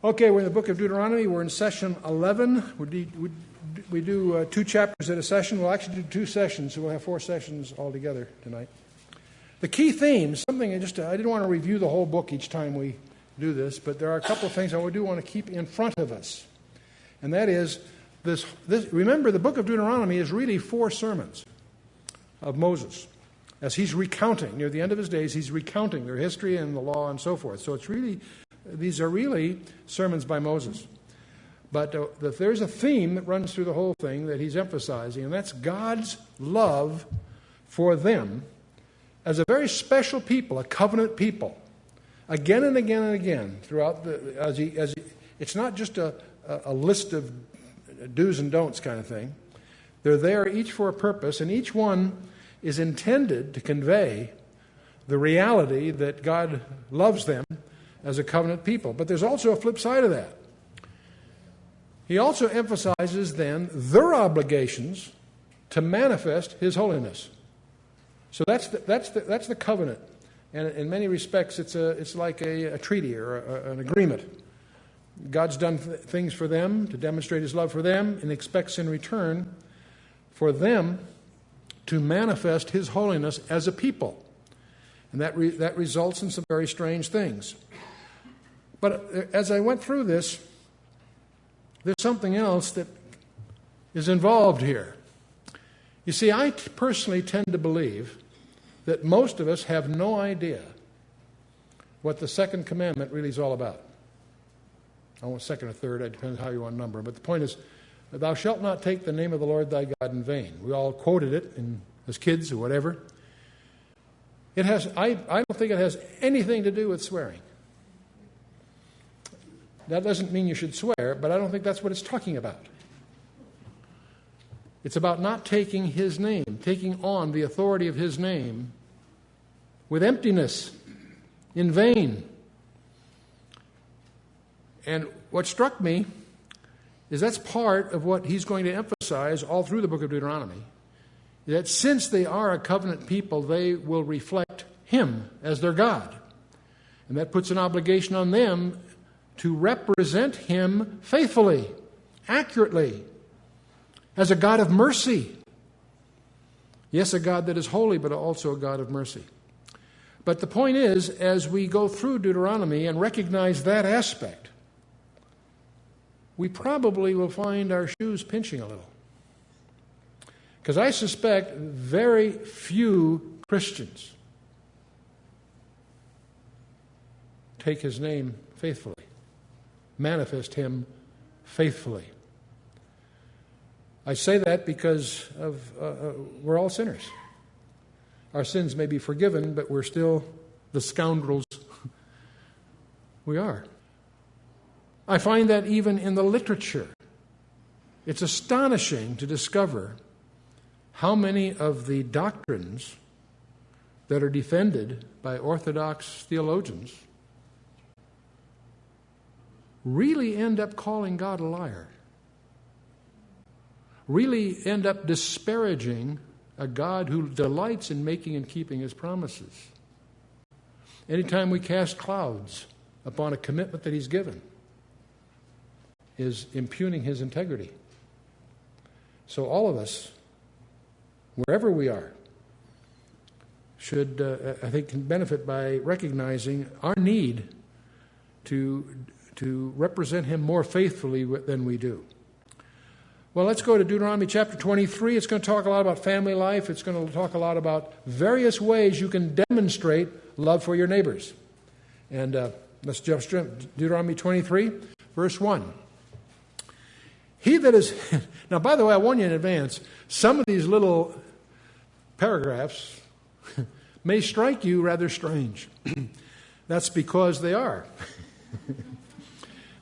Okay, we're in the book of Deuteronomy. We're in session 11. We do 2 chapters at a session. We'll actually do 2 sessions, so we'll have 4 sessions altogether tonight. The key themes, something I didn't want to review the whole book each time we do this, but there are a couple of things I do want to keep in front of us. And that is, this. Remember, the book of Deuteronomy is really 4 sermons of Moses. As he's recounting, near the end of his days, he's recounting their history and the law and so forth. So these are really sermons by Moses. But there's a theme that runs through the whole thing that he's emphasizing, and that's God's love for them as a very special people, a covenant people. Again and again and again throughout it's not just a list of do's and don'ts kind of thing. They're there each for a purpose, and each one is intended to convey the reality that God loves them as a covenant people. But there's also a flip side of that. He also emphasizes then their obligations to manifest His holiness. So that's the covenant, and in many respects it's like a treaty or an agreement. God's done things for them to demonstrate His love for them, and expects in return for them to manifest His holiness as a people, and that results in some very strange things. But as I went through this, there's something else that is involved here. You see, I personally tend to believe that most of us have no idea what the second commandment really is all about. I want second or third, it depends how you want to number. But the point is, thou shalt not take the name of the Lord thy God in vain. We all quoted it as kids or whatever. I don't think it has anything to do with swearing. That doesn't mean you should swear, but I don't think that's what it's talking about. It's about not taking His name, taking on the authority of His name with emptiness, in vain. And what struck me is that's part of what he's going to emphasize all through the book of Deuteronomy, that since they are a covenant people, they will reflect Him as their God. And that puts an obligation on them to represent Him faithfully, accurately, as a God of mercy. Yes, a God that is holy, but also a God of mercy. But the point is, as we go through Deuteronomy and recognize that aspect, we probably will find our shoes pinching a little. Because I suspect very few Christians take His name faithfully, manifest Him faithfully. I say that because we're all sinners. Our sins may be forgiven, but we're still the scoundrels we are. I find that even in the literature. It's astonishing to discover how many of the doctrines that are defended by Orthodox theologians really end up calling God a liar. Really end up disparaging a God who delights in making and keeping His promises. Anytime we cast clouds upon a commitment that He's given, is impugning His integrity. So all of us, wherever we are, should, I think, can benefit by recognizing our need to represent Him more faithfully than we do. Well, let's go to Deuteronomy chapter 23. It's going to talk a lot about family life. It's going to talk a lot about various ways you can demonstrate love for your neighbors. And let's jump straight. Deuteronomy 23, verse 1. He that is... Now, by the way, I warn you in advance, some of these little paragraphs may strike you rather strange. That's because they are.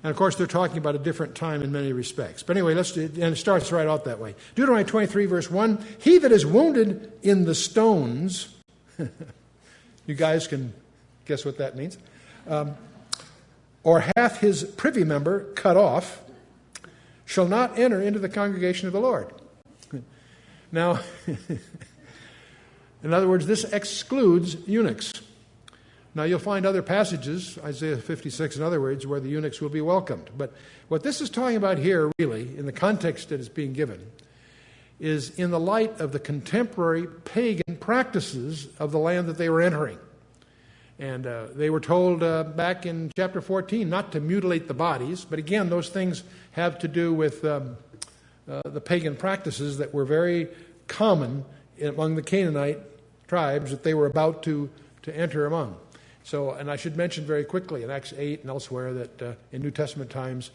And, of course, they're talking about a different time in many respects. But anyway, and it starts right out that way. Deuteronomy 23, verse 1, he that is wounded in the stones, you guys can guess what that means, or hath his privy member cut off, shall not enter into the congregation of the Lord. Now, in other words, this excludes eunuchs. Now, you'll find other passages, Isaiah 56 in other words, where the eunuchs will be welcomed. But what this is talking about here, really, in the context that it's being given, is in the light of the contemporary pagan practices of the land that they were entering. And they were told back in chapter 14 not to mutilate the bodies. But again, those things have to do with the pagan practices that were very common among the Canaanite tribes that they were about to enter among. So, and I should mention very quickly in Acts 8 and elsewhere that in New Testament times,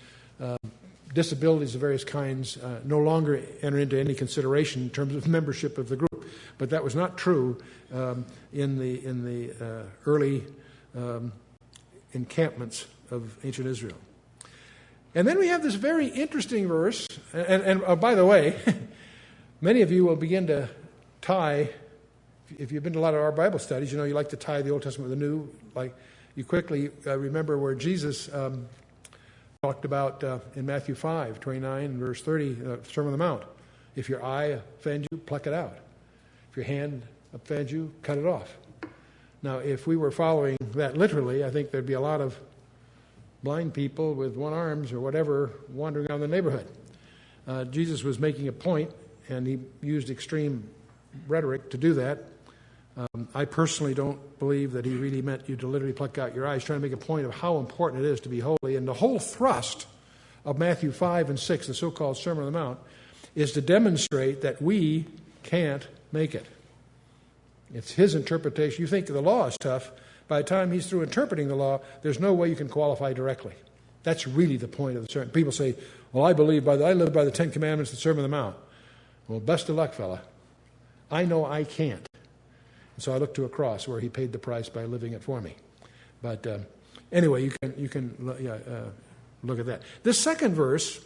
disabilities of various kinds no longer enter into any consideration in terms of membership of the group. But that was not true in the early encampments of ancient Israel. And then we have this very interesting verse, and by the way, many of you will begin to tie. If you've been to a lot of our Bible studies, you know you like to tie the Old Testament with the New. Like you quickly remember where Jesus talked about in Matthew 5, 29, verse 30, Sermon on the Mount. If your eye offends you, pluck it out. If your hand offends you, cut it off. Now, if we were following that literally, I think there'd be a lot of blind people with one arms or whatever wandering around the neighborhood. Jesus was making a point, and he used extreme rhetoric to do that. I personally don't believe that he really meant you to literally pluck out your eyes, trying to make a point of how important it is to be holy. And the whole thrust of Matthew 5 and 6, the so-called Sermon on the Mount, is to demonstrate that we can't make it. It's his interpretation. You think the law is tough. By the time he's through interpreting the law, there's no way you can qualify directly. That's really the point of the sermon. People say, well, I live by the Ten Commandments, the Sermon on the Mount. Well, best of luck, fella. I know I can't. So I look to a cross where he paid the price by living it for me. But anyway, you can look at that. This second verse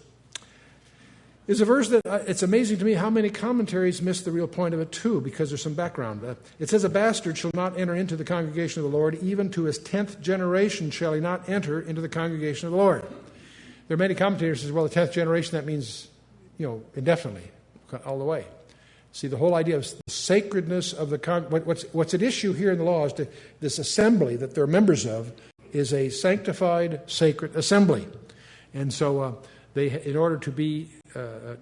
is a verse that it's amazing to me how many commentaries miss the real point of it too, because there's some background. It says, a bastard shall not enter into the congregation of the Lord, even to his 10th generation shall he not enter into the congregation of the Lord. There are many commentators who say, well, the 10th generation, that means, indefinitely, all the way. See, the whole idea of the sacredness of the what's at issue here in the law is this assembly that they're members of is a sanctified, sacred assembly. And so in order to be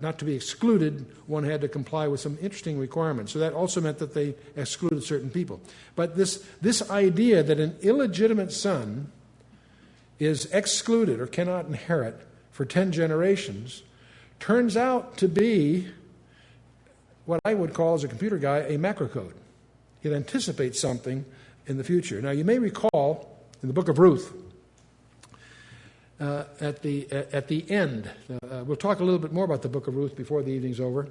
not to be excluded, one had to comply with some interesting requirements. So that also meant that they excluded certain people. But this idea that an illegitimate son is excluded or cannot inherit for 10 generations turns out to be what I would call, as a computer guy, a macrocode. It anticipates something in the future. Now, you may recall in the book of Ruth, at the end, we'll talk a little bit more about the book of Ruth before the evening's over,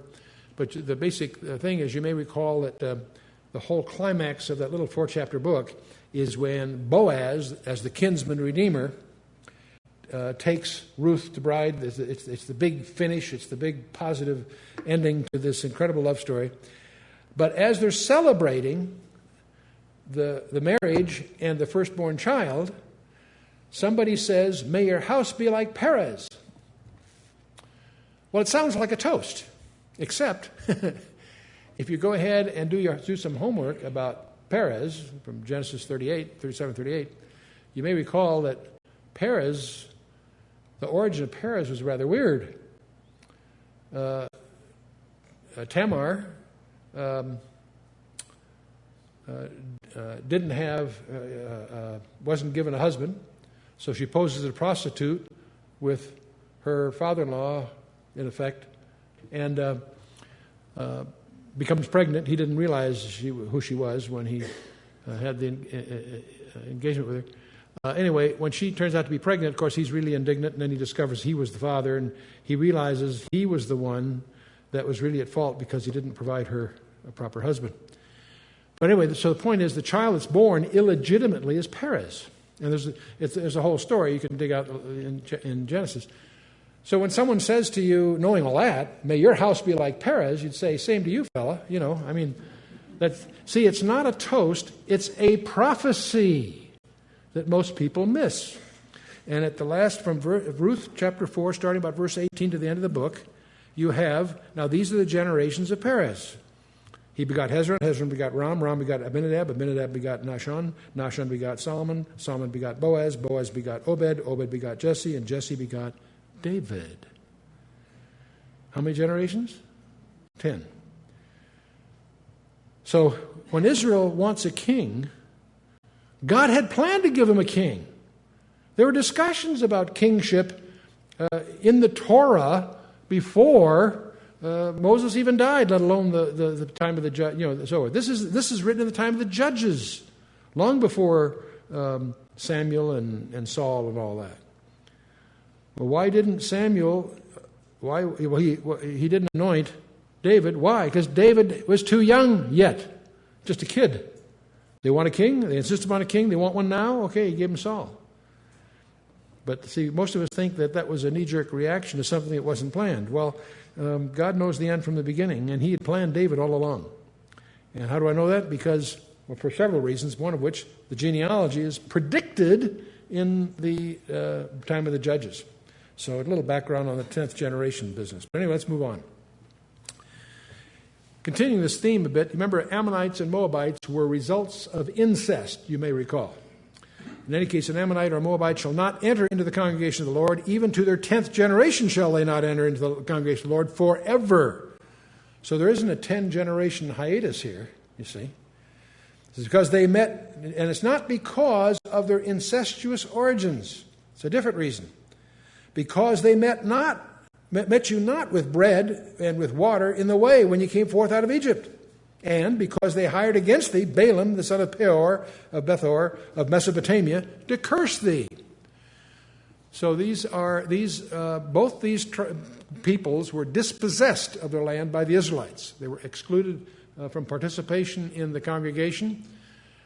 but the basic thing is you may recall that the whole climax of that little 4-chapter book is when Boaz, as the kinsman redeemer, takes Ruth to bride. It's the big finish. It's the big positive ending to this incredible love story. But as they're celebrating the marriage and the firstborn child, somebody says, may your house be like Perez. Well, it sounds like a toast, except if you go ahead and do some homework about Perez from Genesis 37, 38, you may recall that Perez, the origin of Perez was rather weird. Tamar wasn't given a husband, so she poses as a prostitute with her father-in-law, in effect, and becomes pregnant. He didn't realize who she was when he had the engagement with her. Anyway, when she turns out to be pregnant, of course, he's really indignant, and then he discovers he was the father, and he realizes he was the one that was really at fault because he didn't provide her a proper husband. But anyway, so the point is the child that's born illegitimately is Perez. And there's a whole story you can dig out in Genesis. So when someone says to you, knowing all that, may your house be like Perez, you'd say, same to you, fella. See, it's not a toast, it's a prophecy that most people miss. And at the last, from Ruth chapter 4, starting about verse 18 to the end of the book, you have, now these are the generations of Perez. He begot Hezron, Hezron begot Ram, Ram begot Abinadab, Abinadab begot Nahshon, Nahshon begot Solomon, Solomon begot Boaz, Boaz begot Obed, Obed begot Jesse, and Jesse begot David. How many generations? 10. So when Israel wants a king, God had planned to give him a king. There were discussions about kingship in the Torah before Moses even died, let alone the time of the judge. So this is written in the time of the judges, long before Samuel and Saul and all that. Well, why didn't Samuel? Why? Well, he didn't anoint David. Why? Because David was too young yet, just a kid. They want a king. They insist upon a king. They want one now. Okay, he gave him Saul. But see, most of us think that was a knee-jerk reaction to something that wasn't planned. Well, God knows the end from the beginning, and he had planned David all along. And how do I know that? Because, well, for several reasons, one of which, the genealogy is predicted in the time of the judges. So a little background on the 10th generation business. But anyway, let's move on. Continuing this theme a bit, remember Ammonites and Moabites were results of incest, you may recall. In any case, an Ammonite or Moabite shall not enter into the congregation of the Lord, even to their 10th generation shall they not enter into the congregation of the Lord forever. So there isn't a 10-generation hiatus here, you see. It's because they met, and it's not because of their incestuous origins. It's a different reason. Because they met you not with bread and with water in the way when you came forth out of Egypt. And because they hired against thee Balaam, the son of Peor, of Bethor, of Mesopotamia, to curse thee. So both these peoples were dispossessed of their land by the Israelites. They were excluded from participation in the congregation,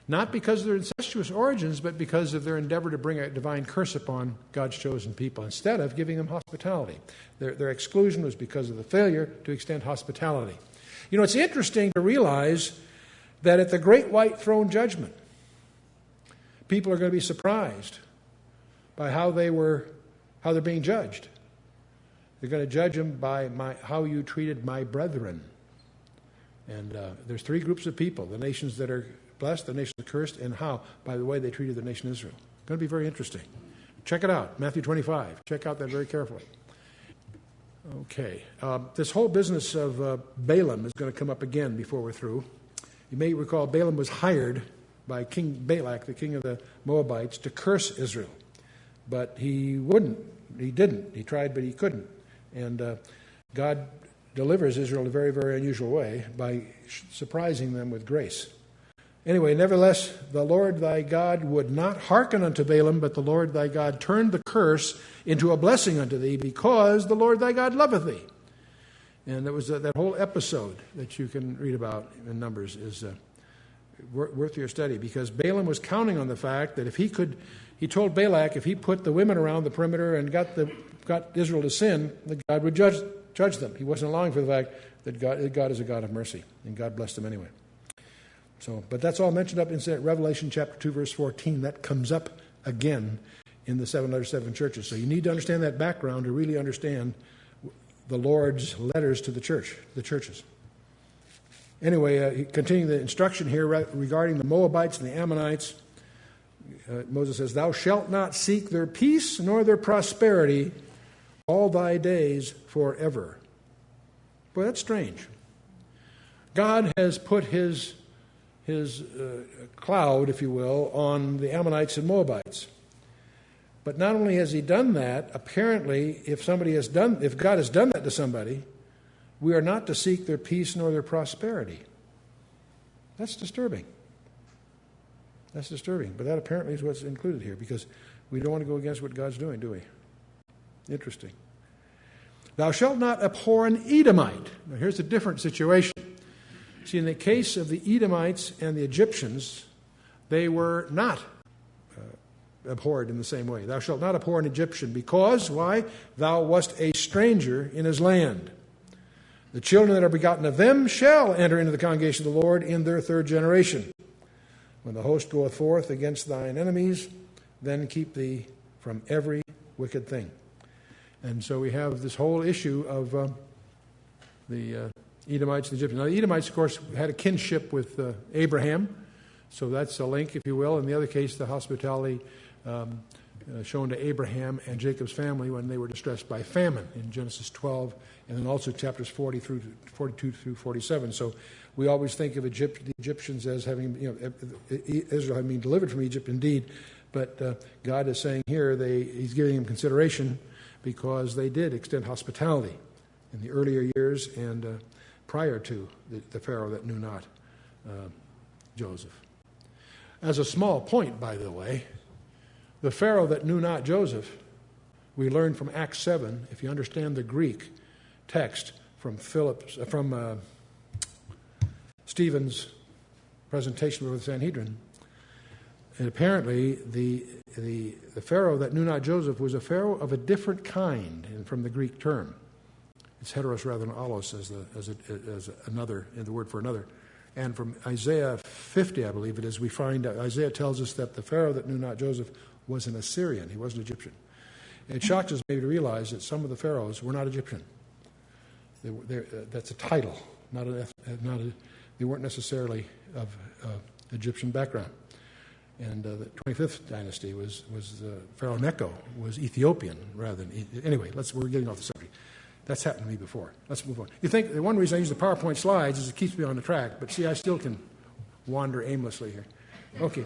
not because of their incestuous origins, but because of their endeavor to bring a divine curse upon God's chosen people, instead of giving them hospitality. Their exclusion was because of the failure to extend hospitality. You know, it's interesting to realize that at the great white throne judgment, people are going to be surprised by how they're being judged. They're going to judge them by how you treated my brethren. And there's three groups of people: the nations that are blessed, the nations that are cursed, and how, by the way, they treated the nation Israel. It's going to be very interesting. Check it out, Matthew 25. Check out that very carefully. Okay. This whole business of Balaam is going to come up again before we're through. You may recall Balaam was hired by King Balak, the king of the Moabites, to curse Israel. But he wouldn't. He didn't. He tried, but he couldn't. And God delivers Israel in a very, very unusual way by surprising them with grace. Anyway, nevertheless, the Lord thy God would not hearken unto Balaam, but the Lord thy God turned the curse into a blessing unto thee, because the Lord thy God loveth thee. And it was that whole episode that you can read about in Numbers is worth your study, because Balaam was counting on the fact that if he told Balak if he put the women around the perimeter and got Israel to sin, that God would judge them. He wasn't allowing for the fact that God is a God of mercy, and God blessed them anyway. So, but that's all mentioned up in Revelation chapter 2, verse 14. That comes up again in the 7 letters, 7 churches. So you need to understand that background to really understand the Lord's letters to the churches. Anyway, continuing the instruction here regarding the Moabites and the Ammonites, Moses says, "Thou shalt not seek their peace nor their prosperity all thy days forever." Boy, that's strange. God has put his cloud, if you will, on the Ammonites and Moabites. But not only has he done that, apparently, if God has done that to somebody, we are not to seek their peace nor their prosperity. That's disturbing. That's disturbing. But that apparently is what's included here, because we don't want to go against what God's doing, do we? Interesting. Thou shalt not abhor an Edomite. Now here's a different situation. See, in the case of the Edomites and the Egyptians, they were not abhorred in the same way. Thou shalt not abhor an Egyptian, because, why? Thou wast a stranger in his land. The children that are begotten of them shall enter into the congregation of the Lord in their 3rd generation. When the host goeth forth against thine enemies, then keep thee from every wicked thing. And so we have this whole issue of the Edomites and Egyptians. Now, the Edomites, of course, had a kinship with Abraham, so that's a link, if you will. In the other case, the hospitality shown to Abraham and Jacob's family when they were distressed by famine in Genesis 12, and then also chapters 42 through 47. So we always think of the Egyptians as having, Israel having been delivered from Egypt, indeed, but God is saying here He's giving them consideration because they did extend hospitality in the earlier years and prior to the Pharaoh that knew not Joseph. As a small point, by the way, the Pharaoh that knew not Joseph, we learn from Acts 7, if you understand the Greek text from Stephen's presentation before the Sanhedrin, and apparently the Pharaoh that knew not Joseph was a Pharaoh of a different kind, and from the Greek term. It's heteros rather than allos as another, in the word for another. And from Isaiah 50, I believe it is, we find Isaiah tells us that the Pharaoh that knew not Joseph was an Assyrian. He wasn't Egyptian. And it shocks us maybe to realize that some of the pharaohs were not Egyptian. That's a title, they weren't necessarily of Egyptian background. And the 25th dynasty was Pharaoh Necho was Ethiopian rather than... Anyway, we're getting off the subject. That's happened to me before. Let's move on. You think the one reason I use the PowerPoint slides is it keeps me on the track, but see, I still can wander aimlessly here. Okay.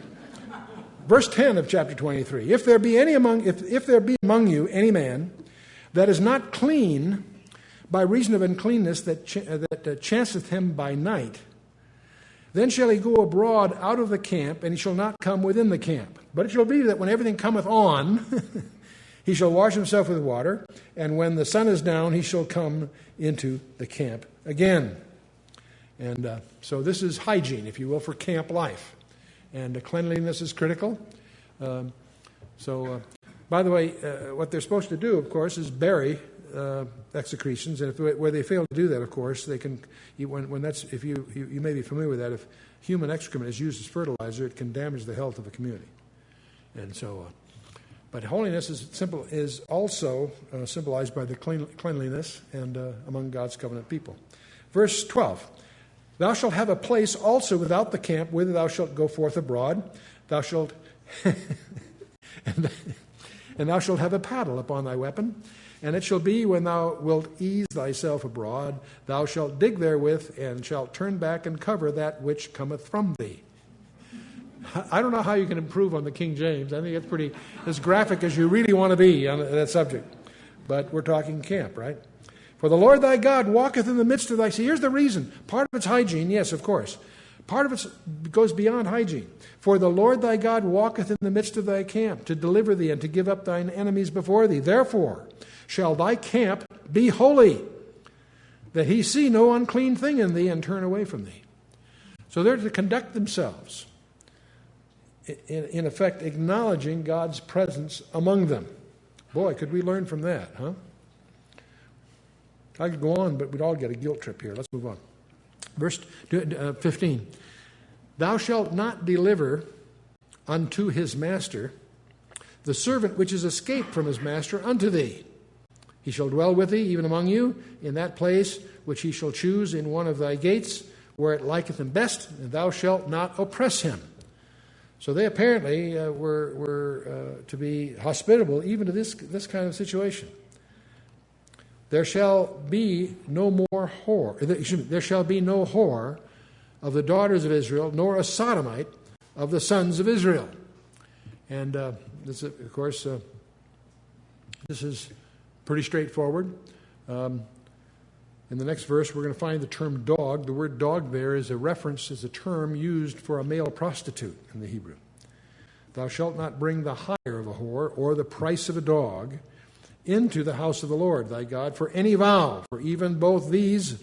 Verse 10 of chapter 23. If there be among you any man that is not clean by reason of uncleanness that chanceth him by night, then shall he go abroad out of the camp, and he shall not come within the camp. But it shall be that when everything cometh on, he shall wash himself with water, and when the sun is down, he shall come into the camp again. And so this is hygiene, if you will, for camp life. And cleanliness is critical. By the way, what they're supposed to do, of course, is bury excretions, and where they fail to do that, of course, they can. When that's, if you may be familiar with that, if human excrement is used as fertilizer, it can damage the health of a community, and so. But holiness is also symbolized by the cleanliness and among God's covenant people. Verse 12. Thou shalt have a place also without the camp, whither thou shalt go forth abroad. Thou shalt, and thou shalt have a paddle upon thy weapon. And it shall be when thou wilt ease thyself abroad, thou shalt dig therewith, and shalt turn back and cover that which cometh from thee. I don't know how you can improve on the King James. I think it's pretty as graphic as you really want to be on that subject. But we're talking camp, right? For the Lord thy God walketh in the midst of thy... See, here's the reason. Part of it's hygiene, yes, of course. Part of it goes beyond hygiene. For the Lord thy God walketh in the midst of thy camp, to deliver thee and to give up thine enemies before thee. Therefore shall thy camp be holy, that he see no unclean thing in thee and turn away from thee. So they're to conduct themselves, in effect, acknowledging God's presence among them. Boy, could we learn from that, huh? I could go on, but we'd all get a guilt trip here. Let's move on. Verse 15. Thou shalt not deliver unto his master the servant which is escaped from his master unto thee. He shall dwell with thee, even among you, in that place which he shall choose in one of thy gates, where it liketh him best, and thou shalt not oppress him. So they apparently were to be hospitable even to this kind of situation. There shall be no more whore. There shall be no whore of the daughters of Israel, nor a sodomite of the sons of Israel. And this, of course, this is pretty straightforward. In the next verse, we're going to find the term dog. The word dog there is a term used for a male prostitute in the Hebrew. Thou shalt not bring the hire of a whore or the price of a dog into the house of the Lord thy God for any vow, for even both these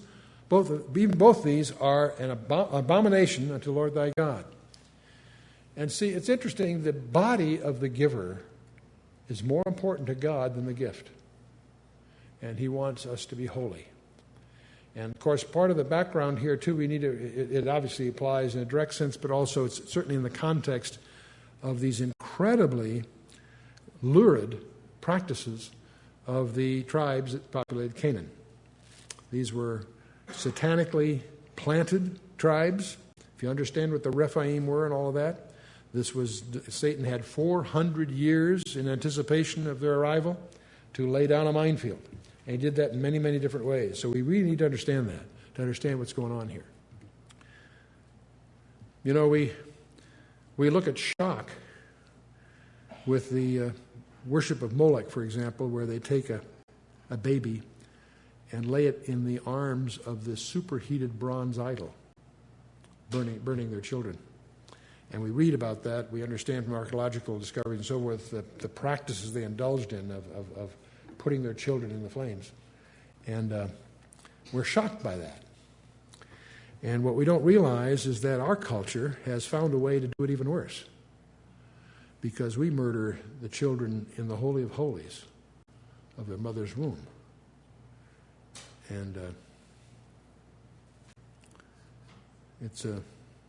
are an abomination unto the Lord thy God. And see, it's interesting, the body of the giver is more important to God than the gift. And he wants us to be holy. And of course, part of the background here too, it obviously applies in a direct sense, but also it's certainly in the context of these incredibly lurid practices of the tribes that populated Canaan. These were satanically planted tribes. If you understand what the Rephaim were and all of that, Satan had 400 years in anticipation of their arrival to lay down a minefield. And he did that in many, many different ways. So we really need to understand that, to understand what's going on here. You know, we look at shock with the worship of Molech, for example, where they take a baby and lay it in the arms of this superheated bronze idol, burning their children. And we read about that. We understand from archaeological discoveries and so forth the practices they indulged in of putting their children in the flames. And we're shocked by that. And what we don't realize is that our culture has found a way to do it even worse, because we murder the children in the Holy of Holies of their mother's womb. And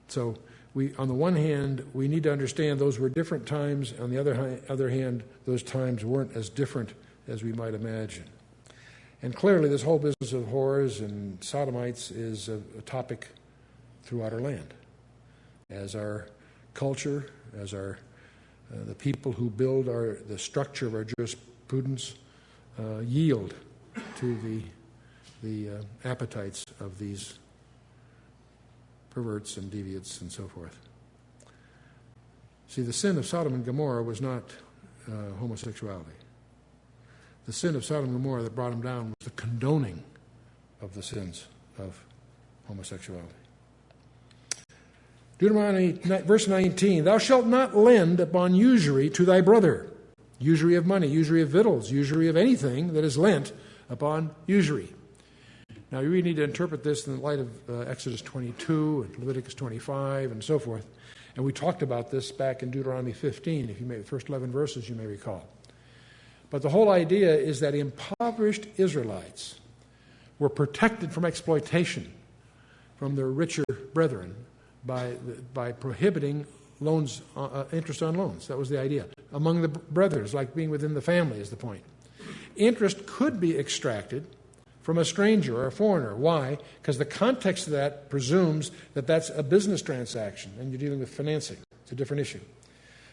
so we, on the one hand, we need to understand those were different times. On the other hand, those times weren't as different as we might imagine. And clearly, this whole business of whores and sodomites is a topic throughout our land, as our culture, as the people who build the structure of our jurisprudence yield to the appetites of these perverts and deviants and so forth. See, the sin of Sodom and Gomorrah was not homosexuality. The sin of Sodom and Gomorrah that brought them down was the condoning of the sins of homosexuality. Deuteronomy verse 19, thou shalt not lend upon usury to thy brother, usury of money, usury of victuals, usury of anything that is lent upon usury. Now, you really need to interpret this in the light of Exodus 22 and Leviticus 25 and so forth. And we talked about this back in Deuteronomy 15, if you may, the first 11 verses you may recall. But the whole idea is that impoverished Israelites were protected from exploitation from their richer brethren by prohibiting loans, interest on loans. That was the idea. Among the brothers, like being within the family is the point. Interest could be extracted from a stranger or a foreigner. Why? Because the context of that presumes that that's a business transaction and you're dealing with financing. It's a different issue.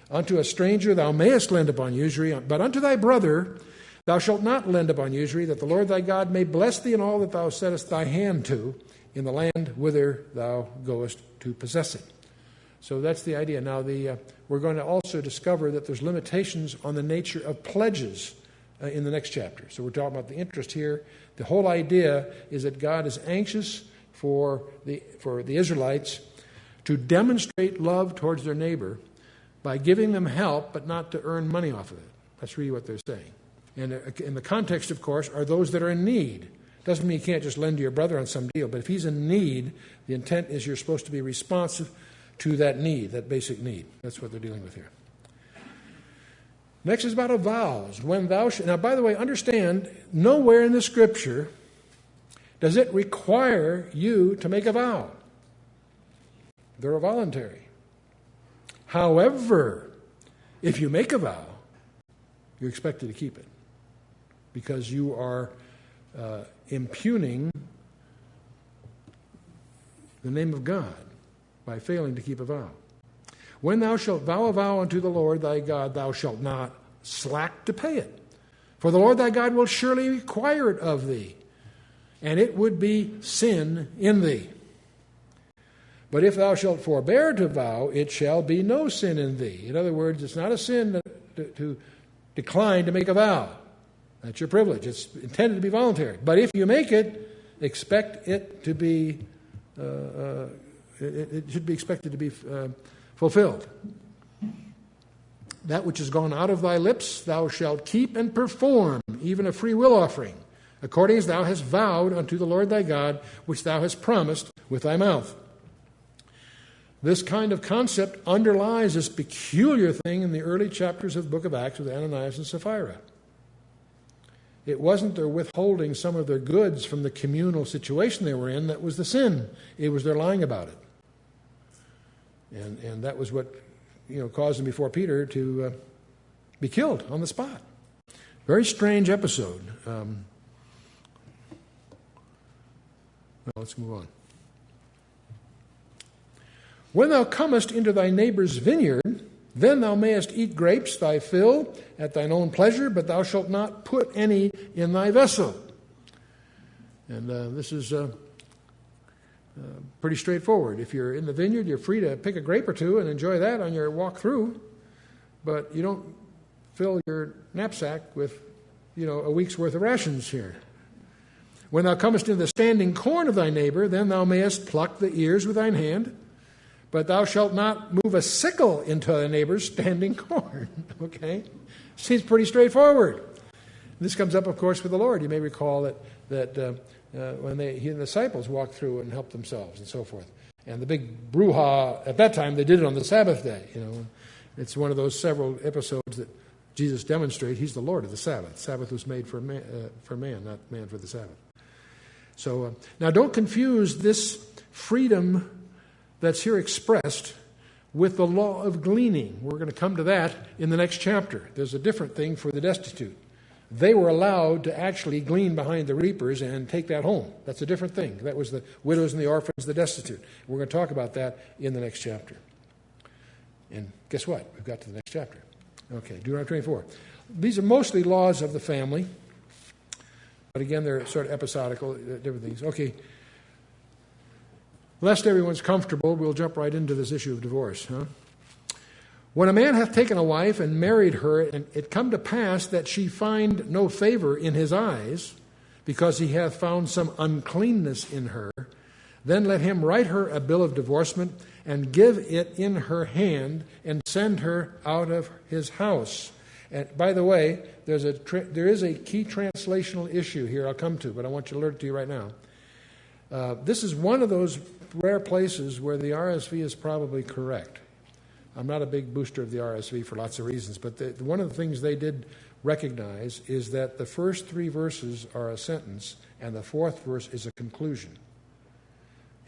Unto a stranger thou mayest lend upon usury, but unto thy brother thou shalt not lend upon usury, that the Lord thy God may bless thee in all that thou settest thy hand to in the land whither thou goest to possess it. So that's the idea. Now, we're going to also discover that there's limitations on the nature of pledges in the next chapter. So we're talking about the interest here. The whole idea is that God is anxious for the Israelites to demonstrate love towards their neighbor by giving them help, but not to earn money off of it. That's really what they're saying. And in the context, of course, are those that are in need. Doesn't mean you can't just lend to your brother on some deal, but if he's in need, the intent is you're supposed to be responsive to that need, that basic need. That's what they're dealing with here. Next is about a vows. When thou now, by the way, understand, nowhere in the Scripture does it require you to make a vow. They're voluntary. However, if you make a vow, you're expected to keep it, because you are impugning the name of God by failing to keep a vow. When thou shalt vow a vow unto the Lord thy God, thou shalt not slack to pay it. For the Lord thy God will surely require it of thee, and it would be sin in thee. But if thou shalt forbear to vow, it shall be no sin in thee. In other words, it's not a sin to decline to make a vow. That's your privilege. It's intended to be voluntary. But if you make it, expect it to be, it should be expected to be fulfilled. That which is gone out of thy lips thou shalt keep and perform, even a free will offering, according as thou hast vowed unto the Lord thy God, which thou hast promised with thy mouth. This kind of concept underlies this peculiar thing in the early chapters of the book of Acts with Ananias and Sapphira. It wasn't their withholding some of their goods from the communal situation they were in that was the sin. It was their lying about it. And that was what caused them before Peter to be killed on the spot. Very strange episode. Well, let's move on. When thou comest into thy neighbor's vineyard, then thou mayest eat grapes thy fill at thine own pleasure, but thou shalt not put any in thy vessel. And this is pretty straightforward. If you're in the vineyard, you're free to pick a grape or two and enjoy that on your walk through, but you don't fill your knapsack with, a week's worth of rations here. When thou comest into the standing corn of thy neighbor, then thou mayest pluck the ears with thine hand, but thou shalt not move a sickle into thy neighbor's standing corn. Okay? Seems pretty straightforward. This comes up, of course, with the Lord. You may recall that when he and the disciples walked through and helped themselves and so forth. And the big brouhaha, at that time, they did it on the Sabbath day. It's one of those several episodes that Jesus demonstrated he's the Lord of the Sabbath. Sabbath was made for man, not man for the Sabbath. So now don't confuse this freedom that's here expressed with the law of gleaning. We're going to come to that in the next chapter. There's a different thing for the destitute. They were allowed to actually glean behind the reapers and take that home. That's a different thing. That was the widows and the orphans, the destitute. We're going to talk about that in the next chapter. And guess what? We've got to the next chapter. Okay, Deuteronomy 24. These are mostly laws of the family. But again, they're sort of episodical, different things. Okay. Lest everyone's comfortable, we'll jump right into this issue of divorce. When a man hath taken a wife and married her, and it come to pass that she find no favor in his eyes, because he hath found some uncleanness in her, then let him write her a bill of divorcement, and give it in her hand, and send her out of his house. And by the way, there is a key translational issue here I'll come to, but I want you to alert it to you right now. This is one of those rare places where the RSV is probably correct. I'm not a big booster of the RSV for lots of reasons, but one of the things they did recognize is that the first three verses are a sentence, and the fourth verse is a conclusion.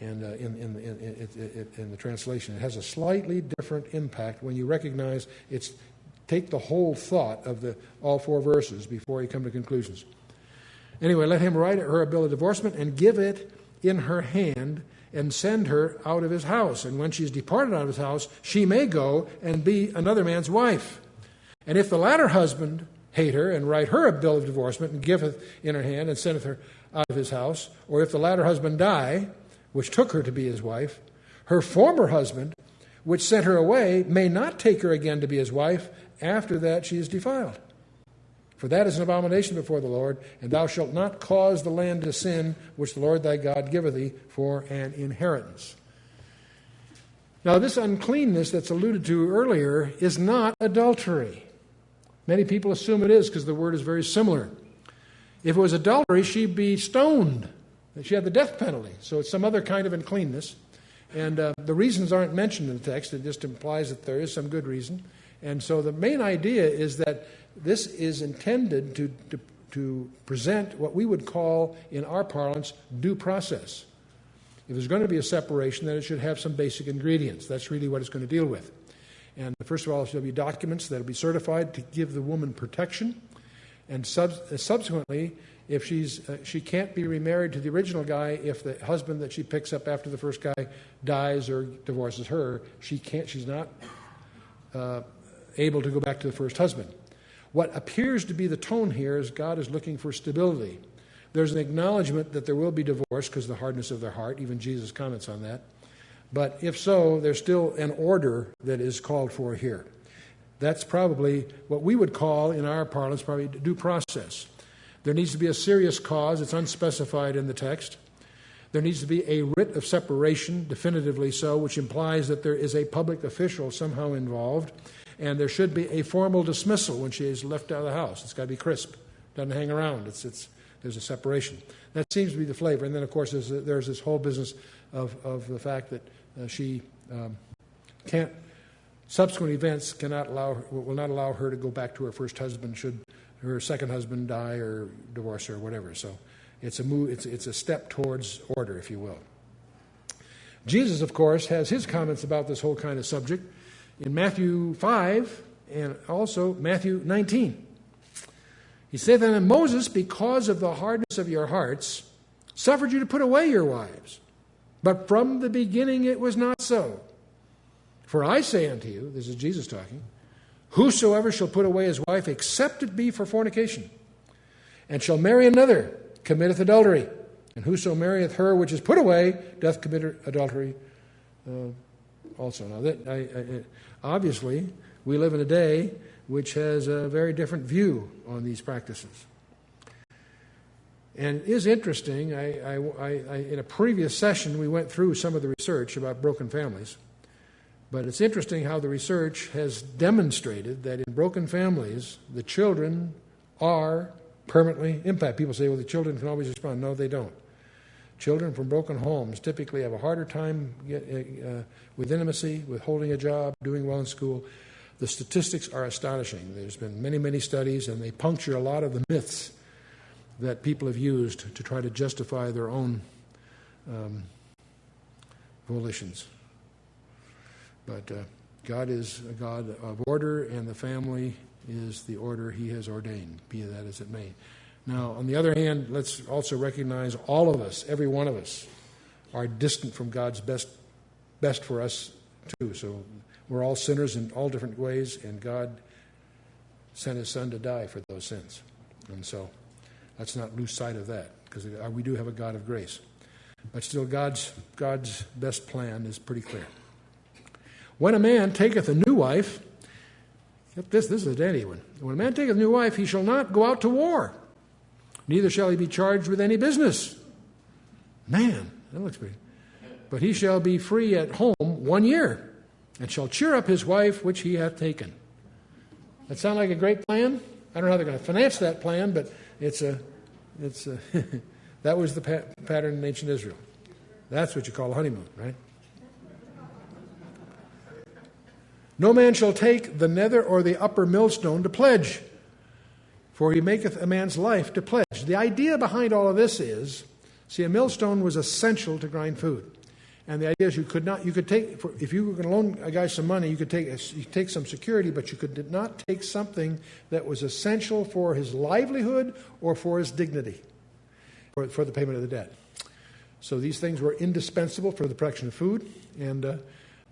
And in the translation, it has a slightly different impact when you recognize it's take the whole thought of all four verses before you come to conclusions. Anyway, let him write her a bill of divorcement and give it in her hand and send her out of his house. And when she's departed out of his house, she may go and be another man's wife. And if the latter husband hate her and write her a bill of divorcement and giveth in her hand and sendeth her out of his house, or if the latter husband die, which took her to be his wife, her former husband, which sent her away, may not take her again to be his wife after that she is defiled. For that is an abomination before the Lord, and thou shalt not cause the land to sin, which the Lord thy God giveth thee for an inheritance. Now, this uncleanness that's alluded to earlier is not adultery. Many people assume it is because the word is very similar. If it was adultery, she'd be stoned. She had the death penalty. So it's some other kind of uncleanness. And the reasons aren't mentioned in the text. It just implies that there is some good reason. And so the main idea is that this is intended to present what we would call, in our parlance, due process. If there's going to be a separation, then it should have some basic ingredients. That's really what it's going to deal with. And first of all, there will be documents that will be certified to give the woman protection. And subsequently, if she can't be remarried to the original guy if the husband that she picks up after the first guy dies or divorces her, she's not able to go back to the first husband. What appears to be the tone here is God is looking for stability. There's an acknowledgement that there will be divorce because of the hardness of their heart. Even Jesus comments on that. But if so, there's still an order that is called for here. That's probably what we would call, in our parlance, probably due process. There needs to be a serious cause. It's unspecified in the text. There needs to be a writ of separation, definitively so, which implies that there is a public official somehow involved. And there should be a formal dismissal when she is left out of the house. It's got to be crisp. Doesn't hang around. There's a separation. That seems to be the flavor. And then, of course, there's this whole business of the fact that she can't. Subsequent events will not allow her to go back to her first husband should her second husband die or divorce her or whatever. So it's a move. It's a step towards order, if you will. Jesus, of course, has his comments about this whole kind of subject in Matthew 5 and also Matthew 19. He said, "Then Moses, because of the hardness of your hearts, suffered you to put away your wives. But from the beginning it was not so. For I say unto you," this is Jesus talking, "whosoever shall put away his wife, except it be for fornication, and shall marry another, committeth adultery. And whoso marrieth her which is put away, doth commit adultery also." Now, obviously, we live in a day which has a very different view on these practices. And it is interesting, in a previous session, we went through some of the research about broken families. But it's interesting how the research has demonstrated that in broken families, the children are permanently impacted. People say, well, the children can always respond. No, they don't. Children from broken homes typically have a harder time with intimacy, with holding a job, doing well in school. The statistics are astonishing. There's been many, many studies, and they puncture a lot of the myths that people have used to try to justify their own volitions. But God is a God of order, and the family is the order He has ordained, be that as it may. Now, on the other hand, let's also recognize all of us, every one of us, are distant from God's best for us too. So we're all sinners in all different ways, and God sent His Son to die for those sins. And so let's not lose sight of that, because we do have a God of grace. But still, God's best plan is pretty clear. When a man taketh a new wife, this is a dandy one. When a man taketh a new wife, he shall not go out to war, neither shall he be charged with any business. Man, that looks pretty. But he shall be free at home 1 year, and shall cheer up his wife which he hath taken. That sound like a great plan? I don't know how they're going to finance that plan, but it's that was the pattern in ancient Israel. That's what you call a honeymoon, right? No man shall take the nether or the upper millstone to pledge, for he maketh a man's life to pledge. The idea behind all of this is, see, a millstone was essential to grind food. And the idea is you could take, if you were going to loan a guy some money, you could take some security, but you could not take something that was essential for his livelihood or for his dignity, for the payment of the debt. So these things were indispensable for the production of food, and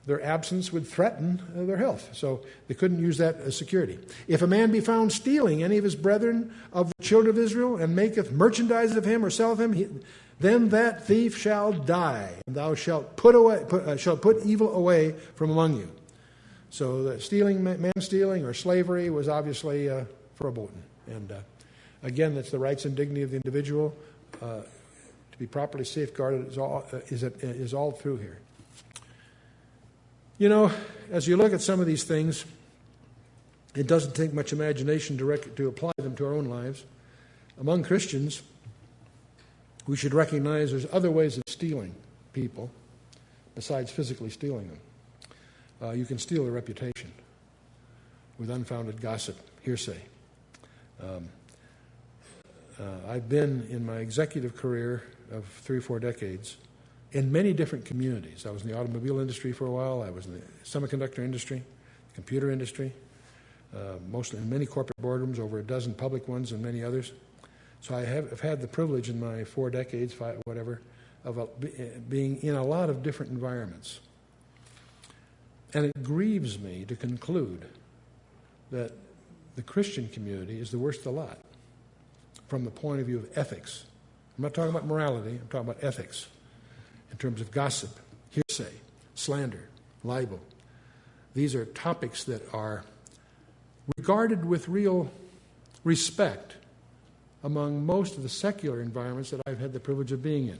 their absence would threaten their health. So they couldn't use that as security. If a man be found stealing any of his brethren of the children of Israel, and maketh merchandise of him or selleth him, then that thief shall die, and thou shalt put evil away from among you. So the man stealing or slavery was obviously verboten. And again, that's the rights and dignity of the individual to be properly safeguarded is all through here. You know, as you look at some of these things, it doesn't take much imagination to apply them to our own lives. Among Christians, we should recognize there's other ways of stealing people besides physically stealing them. You can steal a reputation with unfounded gossip, hearsay. I've been in my executive career of 3 or 4 decades in many different communities. I was in the automobile industry for a while. I was in the semiconductor industry, computer industry, mostly in many corporate boardrooms, over a dozen public ones and many others. So I've had the privilege in my 4 decades, of being in a lot of different environments. And it grieves me to conclude that the Christian community is the worst of the lot from the point of view of ethics. I'm not talking about morality, I'm talking about ethics in terms of gossip, hearsay, slander, libel. These are topics that are regarded with real respect among most of the secular environments that I've had the privilege of being in.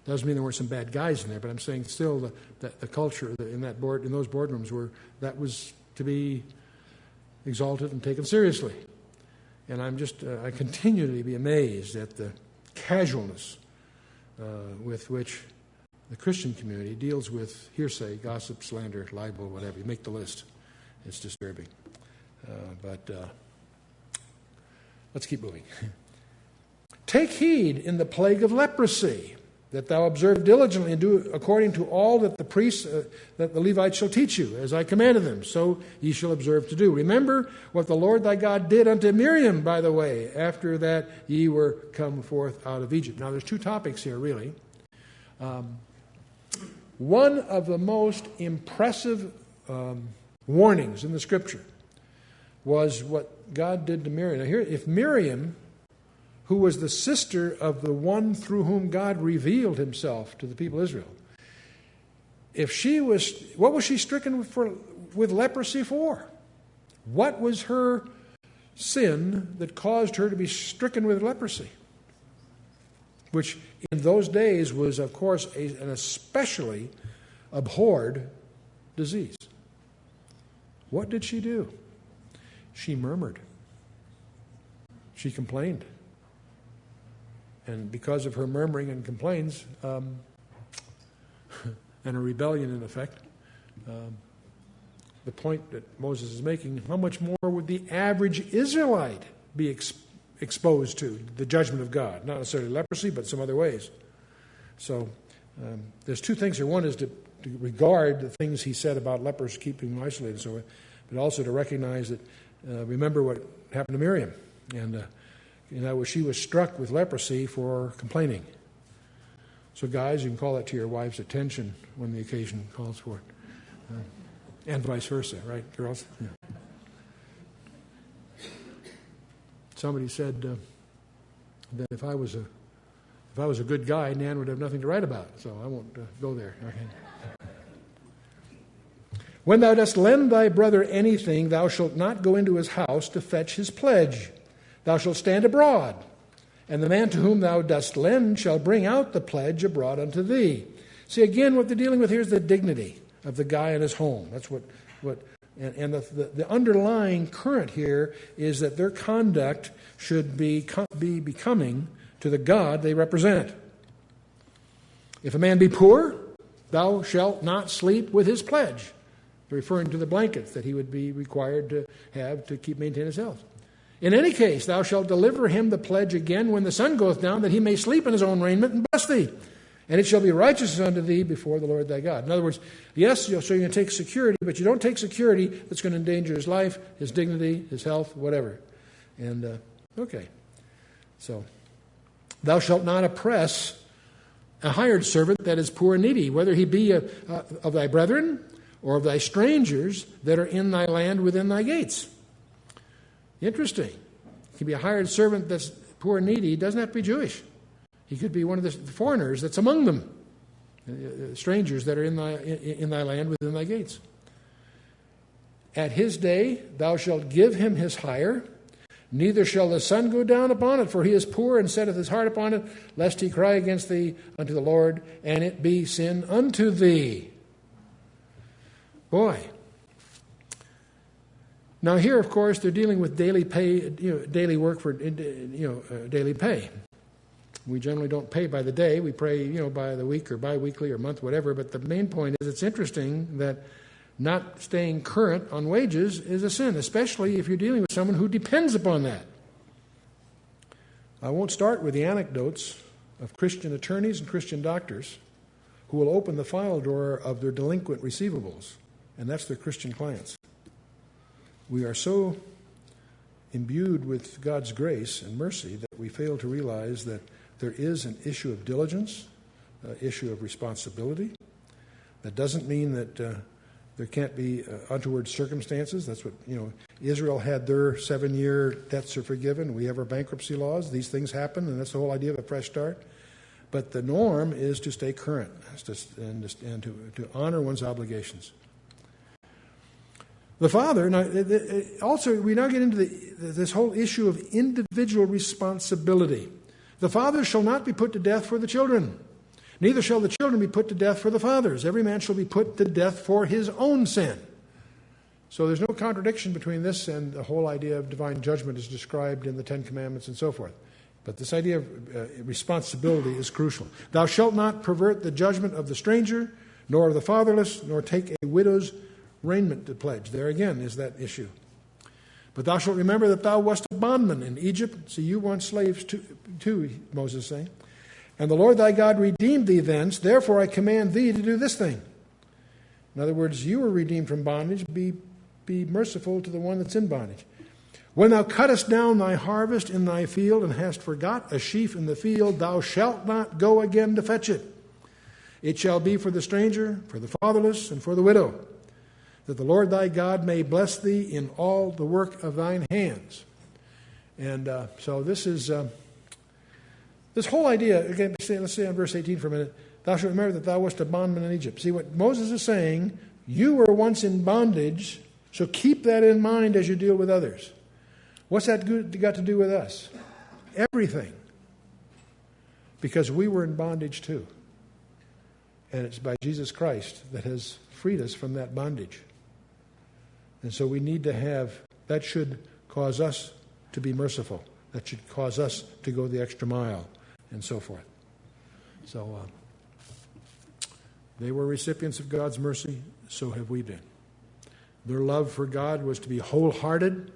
Doesn't mean there weren't some bad guys in there, but I'm saying still the culture in those boardrooms that was to be exalted and taken seriously. And I continue to be amazed at the casualness with which the Christian community deals with hearsay, gossip, slander, libel, whatever. You make the list. It's disturbing. But let's keep moving. Take heed in the plague of leprosy. that thou observe diligently and do according to all that the priests, that the Levites shall teach you, as I commanded them, so ye shall observe to do. Remember what the Lord thy God did unto Miriam, by the way, after that ye were come forth out of Egypt. Now there's two topics here, really. One of the most impressive warnings in the Scripture was what God did to Miriam. Now here, if Miriam, who was the sister of the one through whom God revealed himself to the people of Israel, what was she stricken with leprosy for? What was her sin that caused her to be stricken with leprosy? Which in those days was, of course, an especially abhorred disease. What did she do? She murmured. She complained. And because of her murmuring and complaints, and a rebellion in effect, the point that Moses is making, how much more would the average Israelite be exposed to the judgment of God? Not necessarily leprosy, but some other ways. So there's two things here. One is to regard the things he said about lepers keeping them isolated, so, but also to recognize that, remember what happened to Miriam. And she was struck with leprosy for complaining. So guys, you can call that to your wife's attention when the occasion calls for it. And vice versa, right, girls? Yeah. Somebody said that if I was a good guy, Nan would have nothing to write about. So I won't go there. Okay. When thou dost lend thy brother anything, thou shalt not go into his house to fetch his pledge. Thou shalt stand abroad, and the man to whom thou dost lend shall bring out the pledge abroad unto thee. See, again, what they're dealing with here is the dignity of the guy in his home. That's the underlying current here is that their conduct should be becoming to the God they represent. If a man be poor, thou shalt not sleep with his pledge, referring to the blankets that he would be required to have to maintain his health. In any case, thou shalt deliver him the pledge again when the sun goeth down, that he may sleep in his own raiment and bless thee. And it shall be righteous unto thee before the Lord thy God. In other words, yes, so you're going to take security, but you don't take security that's going to endanger his life, his dignity, his health, whatever. And, okay. So, thou shalt not oppress a hired servant that is poor and needy, whether he be of thy brethren or of thy strangers that are in thy land within thy gates. Interesting. He can be a hired servant that's poor and needy. He doesn't have to be Jewish. He could be one of the foreigners that's among them, strangers that are in thy land within thy gates. At his day thou shalt give him his hire, neither shall the sun go down upon it, for he is poor and setteth his heart upon it, lest he cry against thee unto the Lord, and it be sin unto thee. Boy. Now here, of course, they're dealing with daily pay, daily work for, daily pay. We generally don't pay by the day. We pay, by the week or bi-weekly or month, whatever. But the main point is it's interesting that not staying current on wages is a sin, especially if you're dealing with someone who depends upon that. I won't start with the anecdotes of Christian attorneys and Christian doctors who will open the file drawer of their delinquent receivables, and that's their Christian clients. We are so imbued with God's grace and mercy that we fail to realize that there is an issue of diligence, an issue of responsibility. That doesn't mean that there can't be untoward circumstances. That's what, Israel had their 7-year debts are forgiven. We have our bankruptcy laws. These things happen, and that's the whole idea of a fresh start. But the norm is to stay current and to honor one's obligations. The father, also we now get into this whole issue of individual responsibility. The fathers shall not be put to death for the children, neither shall the children be put to death for the fathers. Every man shall be put to death for his own sin. So there's no contradiction between this and the whole idea of divine judgment as described in the Ten Commandments and so forth. But this idea of responsibility is crucial. Thou shalt not pervert the judgment of the stranger, nor of the fatherless, nor take a widow's raiment to pledge. There again is that issue. But thou shalt remember that thou wast a bondman in Egypt. See, you want slaves too, Moses is saying. And the Lord thy God redeemed thee thence, therefore I command thee to do this thing. In other words, you were redeemed from bondage, be merciful to the one that's in bondage. When thou cuttest down thy harvest in thy field, and hast forgot a sheaf in the field, thou shalt not go again to fetch it. It shall be for the stranger, for the fatherless, and for the widow, that the Lord thy God may bless thee in all the work of thine hands. And so this is, this whole idea, again, let's say on verse 18 for a minute, thou shalt remember that thou wast a bondman in Egypt. See what Moses is saying, you were once in bondage, so keep that in mind as you deal with others. What's that got to do with us? Everything. Because we were in bondage too. And it's by Jesus Christ that has freed us from that bondage. And so we need to have, that should cause us to be merciful. That should cause us to go the extra mile and so forth. So they were recipients of God's mercy, so have we been. Their love for God was to be wholehearted,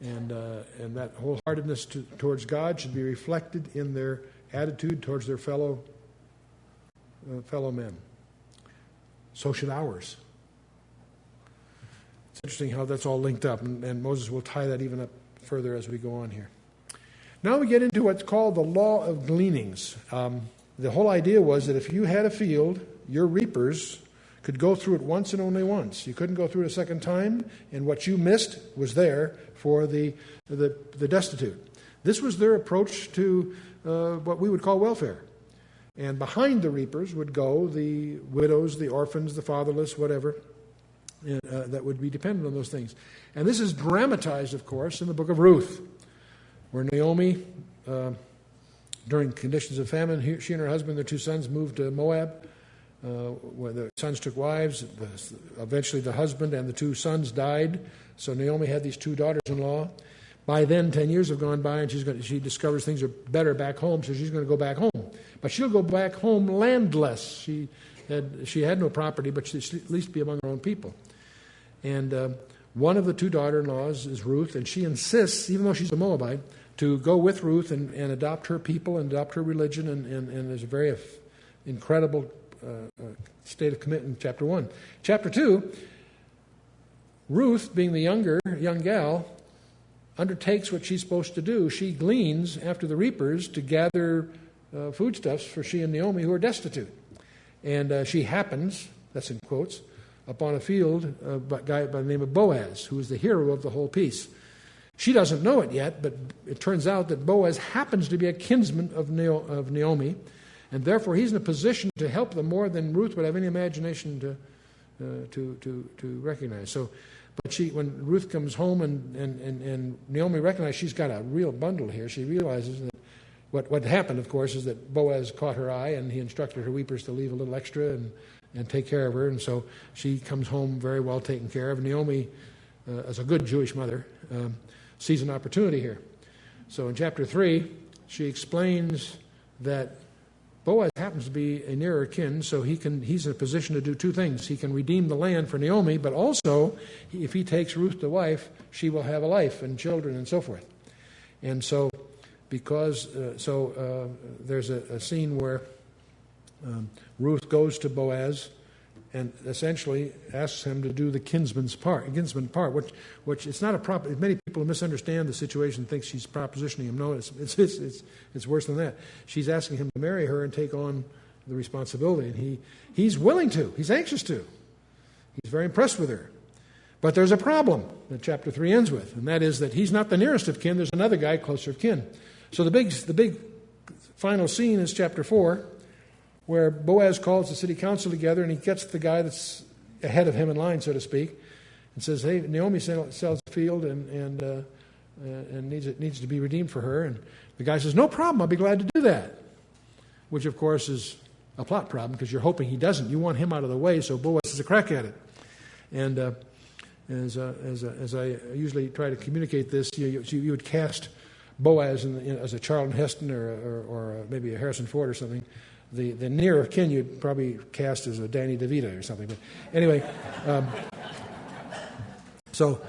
and that wholeheartedness towards God should be reflected in their attitude towards their fellow men. So should ours. It's interesting how that's all linked up, and Moses will tie that even up further as we go on here. Now we get into what's called the law of gleanings. The whole idea was that if you had a field, your reapers could go through it once and only once. You couldn't go through it a second time, and what you missed was there for the destitute. This was their approach to what we would call welfare. And behind the reapers would go the widows, the orphans, the fatherless, whatever, that would be dependent on those things. And this is dramatized, of course, in the book of Ruth, where Naomi, during conditions of famine, she and her husband, their two sons, moved to Moab, where the sons took wives. Eventually the husband and the two sons died, so Naomi had these two daughters-in-law. By then, 10 years have gone by, and she discovers things are better back home, so she's going to go back home. But she'll go back home landless. She had no property, but she'd at least be among her own people. And one of the two daughter-in-laws is Ruth, and she insists, even though she's a Moabite, to go with Ruth and adopt her people and adopt her religion, and there's a very incredible state of commitment in chapter 1. Chapter 2, Ruth, being the young gal, undertakes what she's supposed to do. She gleans after the reapers to gather foodstuffs for she and Naomi, who are destitute. And she happens, that's in quotes, upon a field by a guy by the name of Boaz, who is the hero of the whole piece. She doesn't know it yet, but it turns out that Boaz happens to be a kinsman of Naomi, and therefore he's in a position to help them more than Ruth would have any imagination to recognize. So, but when Ruth comes home and Naomi recognizes she's got a real bundle here, she realizes that what happened, of course, is that Boaz caught her eye and he instructed her weepers to leave a little extra and take care of her, and so she comes home very well taken care of. Naomi, as a good Jewish mother, sees an opportunity here. So in chapter 3, she explains that Boaz happens to be a nearer kin, so he's in a position to do two things. He can redeem the land for Naomi, but also, if he takes Ruth to wife, she will have a life and children and so forth. And so, there's a scene where Ruth goes to Boaz and essentially asks him to do the kinsman part, which it's not a proper. Many people misunderstand the situation and think she's propositioning him. No, it's worse than that. She's asking him to marry her and take on the responsibility, and he's willing to. He's anxious to. He's very impressed with her. But there's a problem that chapter 3 ends with, and that is that he's not the nearest of kin. There's another guy closer of kin. So the big final scene is chapter 4, where Boaz calls the city council together, and he gets the guy that's ahead of him in line, so to speak, and says, "Hey, Naomi sells the field and needs to be redeemed for her." And the guy says, "No problem, I'll be glad to do that," which, of course, is a plot problem because you're hoping he doesn't. You want him out of the way, so Boaz has a crack at it. And as I usually try to communicate this, you would cast Boaz as a Charlton Heston or maybe a Harrison Ford or something. The near of kin you'd probably cast as a Danny DeVito or something. But anyway, so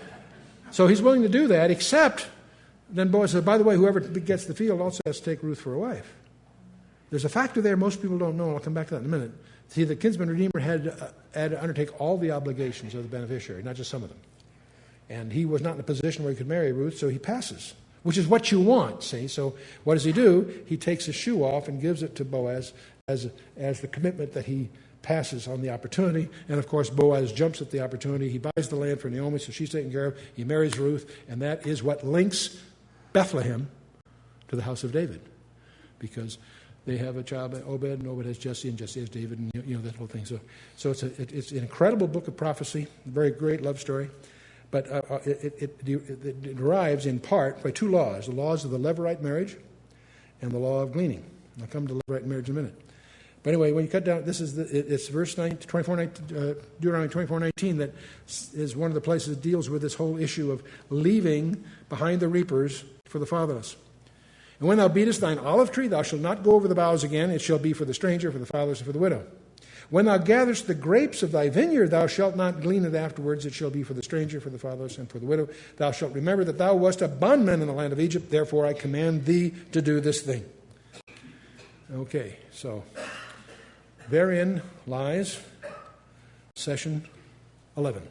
he's willing to do that, except then Boaz says, "By the way, whoever gets the field also has to take Ruth for a wife." There's a factor there most people don't know, and I'll come back to that in a minute. See, the kinsman redeemer had to undertake all the obligations of the beneficiary, not just some of them. And he was not in a position where he could marry Ruth, so he passes, which is what you want, see? So what does he do? He takes his shoe off and gives it to Boaz as the commitment that he passes on the opportunity. And, of course, Boaz jumps at the opportunity. He buys the land for Naomi, so she's taken care of. He marries Ruth, and that is what links Bethlehem to the house of David, because they have a child, Obed, and Obed has Jesse, and Jesse has David, and that whole thing. So it's an incredible book of prophecy, a very great love story. But it derives in part by two laws, the laws of the Levirate marriage and the law of gleaning. I'll come to Levirate marriage in a minute. But anyway, when you cut down, it's verse 24, Deuteronomy 24:19 that is one of the places that deals with this whole issue of leaving behind the reapers for the fatherless. And when thou beatest thine olive tree, thou shalt not go over the boughs again. It shall be for the stranger, for the fatherless, and for the widow. When thou gatherest the grapes of thy vineyard, thou shalt not glean it afterwards. It shall be for the stranger, for the fatherless, and for the widow. Thou shalt remember that thou wast a bondman in the land of Egypt. Therefore I command thee to do this thing. Okay, so therein lies session 11.